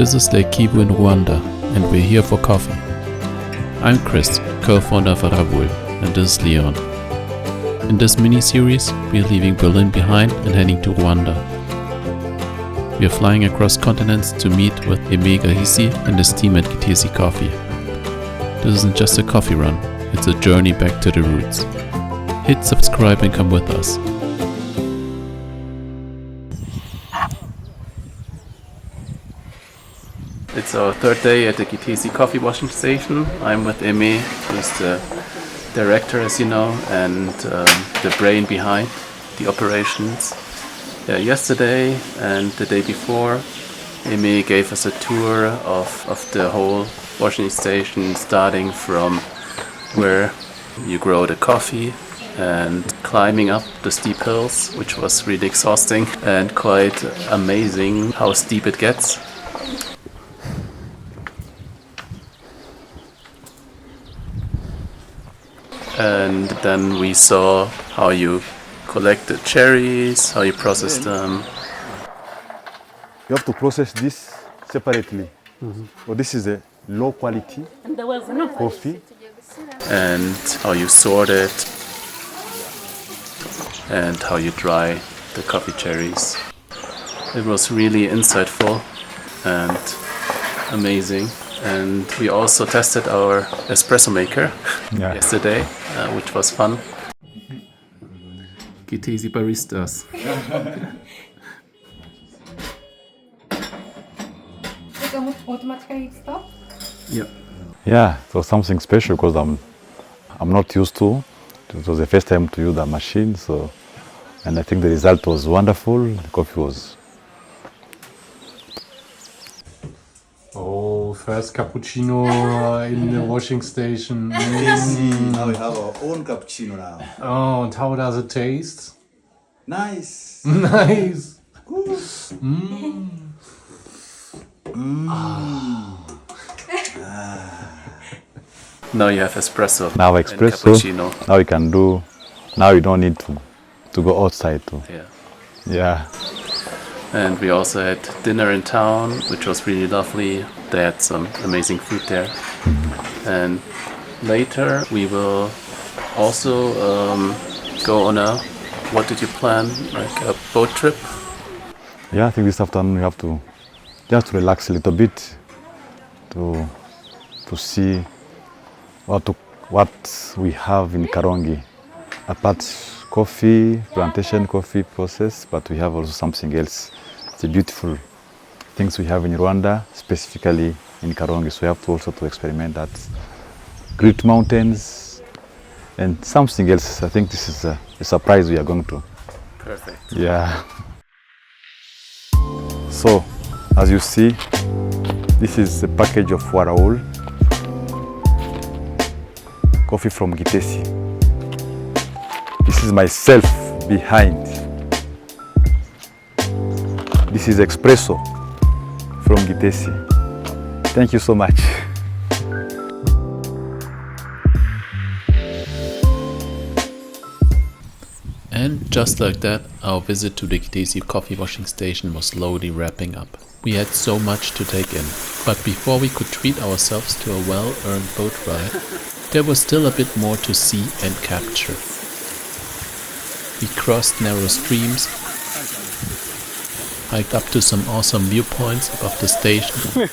This is Lake Kivu in Rwanda, and we're here for coffee. I'm Chris, co-founder of Warawul, and this is Leon. In this mini-series, we're leaving Berlin behind and heading to Rwanda. We are flying across continents to meet with Aimé Gahizi and his team at Gitesi Coffee. This isn't just a coffee run, it's a journey back to the roots. Hit subscribe and come with us. It's our third day at the Gitesi Coffee Washing Station. I'm with Aimé, who's the director, as you know, and the brain behind the operations. Yesterday and the day before, Aimé gave us a tour of the whole washing station, starting from where you grow the coffee and climbing up the steep hills, which was really exhausting and quite amazing how steep it gets. And then we saw how you collect the cherries, how you process them. You have to process this separately. So this is a low quality coffee. And how you sort it. And how you dry the coffee cherries. It was really insightful and amazing. And we also tested our espresso maker yesterday, which was fun. Gitesi baristas. Automatically stop? Yep. Yeah, it was something special because I'm not used to. It was the first time to use the machine, and I think the result was wonderful. The coffee was. Oh, first cappuccino in the washing station. Yes, now we have our own cappuccino now. Oh, and how does it taste? Nice. Nice. Now you have espresso. Now and espresso. cappuccino. Now you can do. Now you don't need to go outside too. Yeah. Yeah. And we also had dinner in town, which was really lovely. They had some amazing food there. And later we will also go on a, what did you plan, like a boat trip? Yeah, I think this afternoon we have to just relax a little bit to see what we have in Karongi. Apart coffee, plantation coffee process, but we have also something else. It's a beautiful things we have in Rwanda, specifically in Karongi. So we have to also to experiment that. Great mountains and something else. I think this is a surprise we are going to. Perfect. Yeah. So, as you see, this is a package of warawul coffee from Gitesi. This is myself behind. This is Espresso from Gitesi. Thank you so much. And just like that, our visit to the Gitesi Coffee Washing Station was slowly wrapping up. We had so much to take in, but before we could treat ourselves to a well-earned boat ride, there was still a bit more to see and capture. We crossed narrow streams, hiked up to some awesome viewpoints above the station,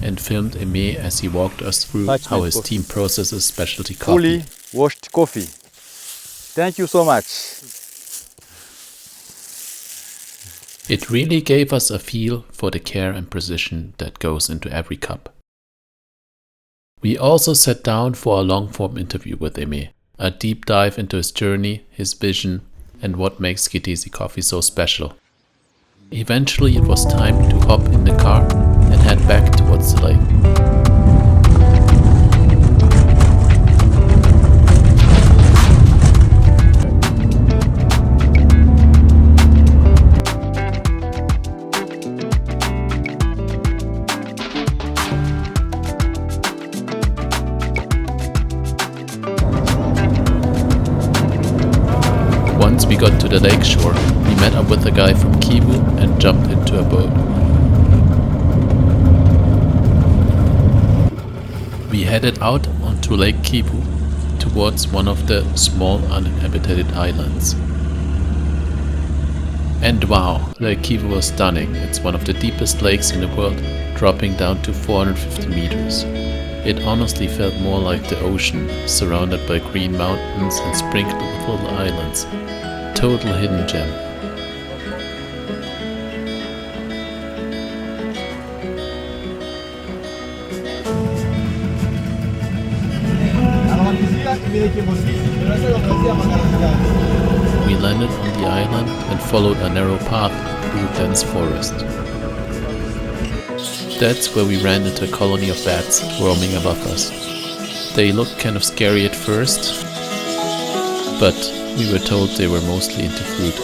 and filmed Aimé as he walked us through how his team processes specialty coffee. Fully washed coffee. Thank you so much. It really gave us a feel for the care and precision that goes into every cup. We also sat down for a long-form interview with Aimé, a deep dive into his journey, his vision, and what makes Gitesi Coffee so special. Eventually it was time to hop in the car and head back towards the lake. Once we got to the lake shore, we met up with a guy from Kivu and jumped into a boat. We headed out onto Lake Kivu, towards one of the small uninhabited islands. And wow, Lake Kivu was stunning. It's one of the deepest lakes in the world, dropping down to 450 meters. It honestly felt more like the ocean, surrounded by green mountains and sprinkled with little islands. Total hidden gem. We landed on the island and followed a narrow path through dense forest. That's where we ran into a colony of bats roaming above us. They looked kind of scary at first, but we were told they were mostly into food.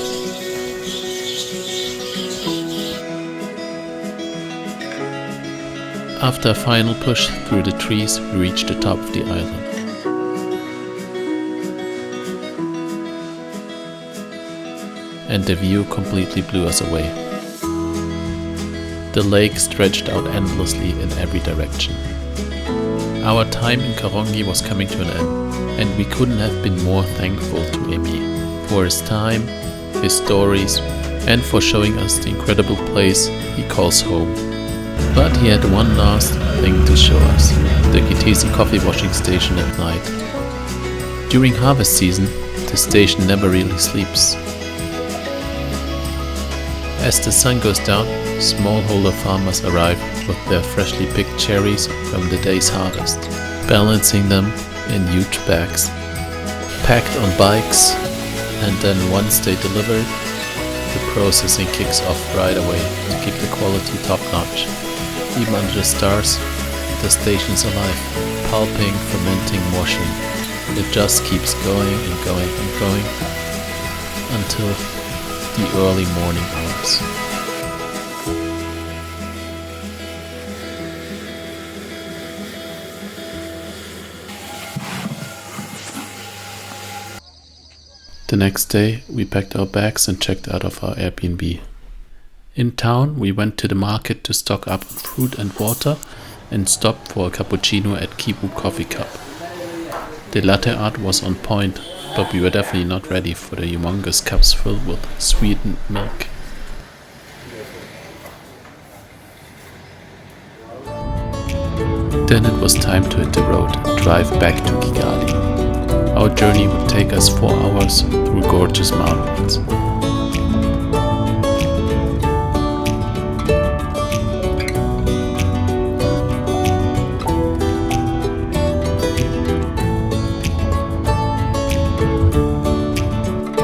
After a final push through the trees, we reached the top of the island. And the view completely blew us away. The lake stretched out endlessly in every direction. Our time in Karongi was coming to an end, and we couldn't have been more thankful to Aimé for his time, his stories, and for showing us the incredible place he calls home. But he had one last thing to show us, the Gitesi Coffee Washing Station at night. During harvest season, the station never really sleeps. As the sun goes down, smallholder farmers arrive with their freshly picked cherries from the day's harvest, balancing them in huge bags, packed on bikes, and then once they deliver, the processing kicks off right away to keep the quality top-notch. Even under the stars, the station's alive, pulping, fermenting, washing. It just keeps going and going and going until the early morning hours. The next day, we packed our bags and checked out of our Airbnb. In town, we went to the market to stock up on fruit and water and stopped for a cappuccino at Kivu Coffee Cup. The latte art was on point, but we were definitely not ready for the humongous cups filled with sweetened milk. Then it was time to hit the road and drive back to Kigali. Our journey would take us 4 hours through gorgeous mountains.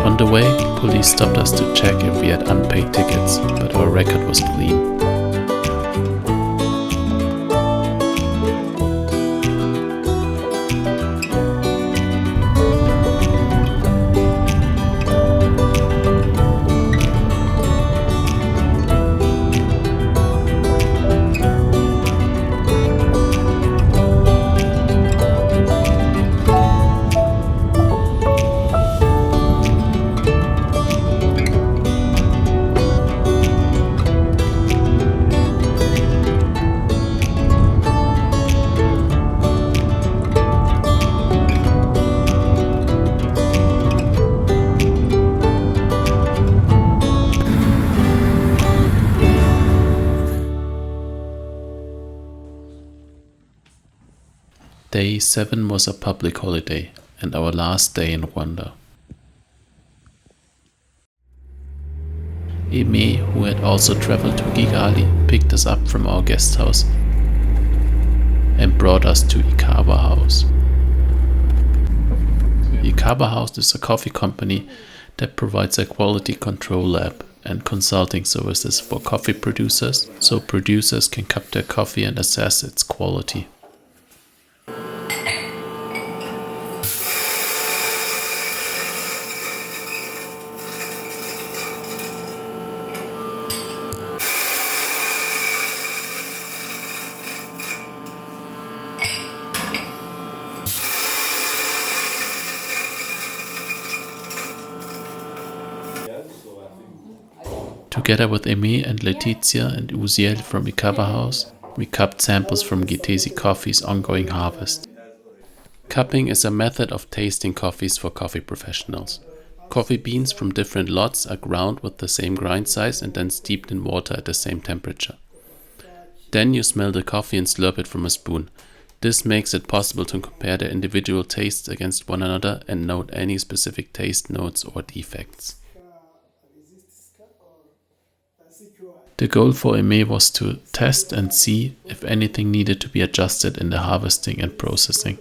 On the way, police stopped us to check if we had unpaid tickets, but our record was clean. Day 7 was a public holiday and our last day in Rwanda. Aimé, who had also traveled to Kigali, picked us up from our guest house and brought us to Ikawa House. Ikaba House is a coffee company that provides a quality control lab and consulting services for coffee producers, so producers can cup their coffee and assess its quality. Together with Aimé and Letizia and Uziel from Ikawa House, we cupped samples from Gitesi Coffee's ongoing harvest. Cupping is a method of tasting coffees for coffee professionals. Coffee beans from different lots are ground with the same grind size and then steeped in water at the same temperature. Then you smell the coffee and slurp it from a spoon. This makes it possible to compare the individual tastes against one another and note any specific taste notes or defects. The goal for Aimé was to test and see if anything needed to be adjusted in the harvesting and processing.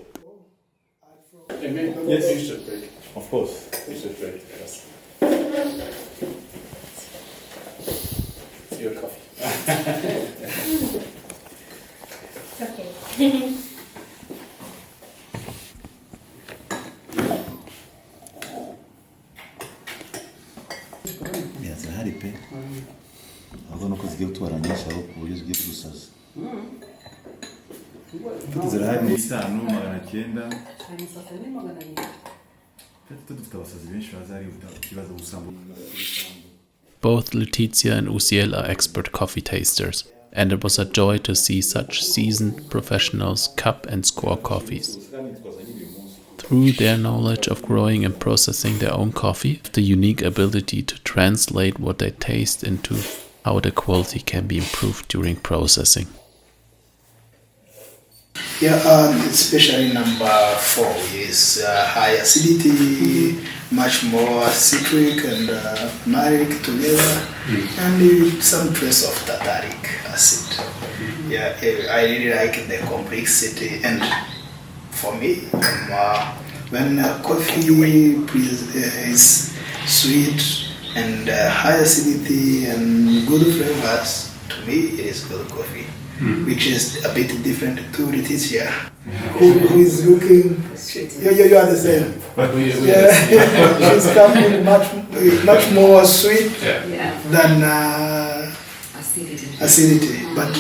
Yes, you should break. Of course, you should break. Yes. It's your coffee. Okay. Yeah, zirahari pe. Ahubwo nuko zigiye kutubaranyisha aho ku buryo zigiye kudusaza. Zirahari mu 5,900. Dufite abasazi benshi bazari ikibazo gusambu. Both Letizia and Uziel are expert coffee tasters, and it was a joy to see such seasoned professionals cup and score coffees. Through their knowledge of growing and processing their own coffee, the unique ability to translate what they taste into how the quality can be improved during processing. Yeah, especially number 4 is high acidity, much more citric and malic together, and some trace of tartaric acid. Yeah, I really like the complexity, and for me, when coffee is sweet and high acidity and good flavors, to me it is good coffee. Which is a bit different to Letizia, who is looking. You understand? She's coming much more sweet than acidity, but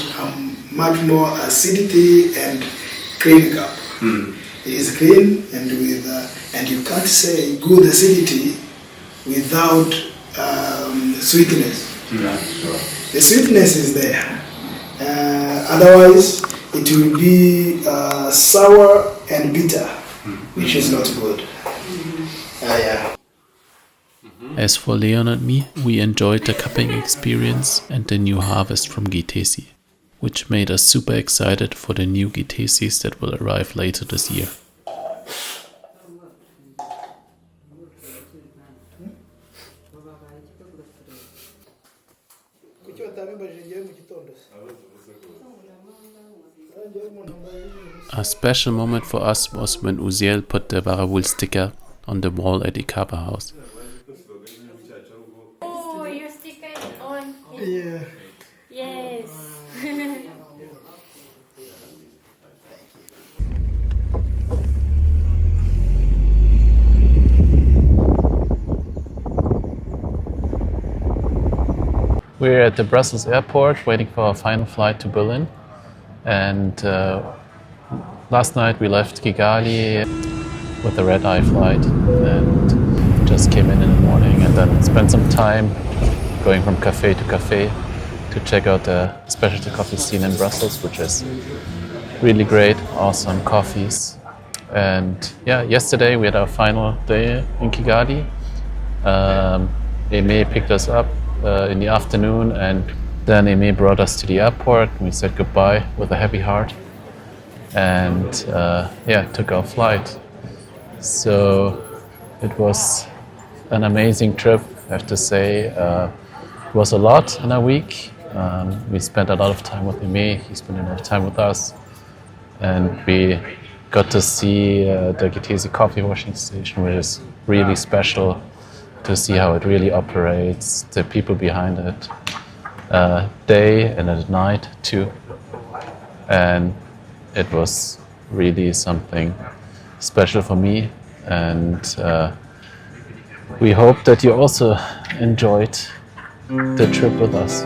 much more acidity and clean cup. It is clean and you can't say good acidity without sweetness. The sweetness is there. Otherwise, it will be sour and bitter, which is not good. Yeah. As for Leon and me, we enjoyed the cupping experience and the new harvest from Gitesi, which made us super excited for the new Gitesis that will arrive later this year. A special moment for us was when Uziel put the warawul sticker on the wall at Ikaba House. Oh, your sticker is on. Yeah. Yes. We're at the Brussels airport waiting for our final flight to Berlin. And last night we left Kigali with a red-eye flight and just came in the morning and then spent some time going from cafe to cafe to check out the specialty coffee scene in Brussels, which is really great, awesome coffees. And yeah, yesterday we had our final day in Kigali. Aimé picked us up in the afternoon, and then Aimé brought us to the airport. We said goodbye with a heavy heart and took our flight. So it was an amazing trip, I have to say. It was a lot in a week. We spent a lot of time with Aimé, he spent a lot of time with us, and we got to see the Gitesi Coffee Washing Station, which is really special, to see how it really operates, the people behind it, day and at night too. And it was really something special for me, and we hope that you also enjoyed the trip with us.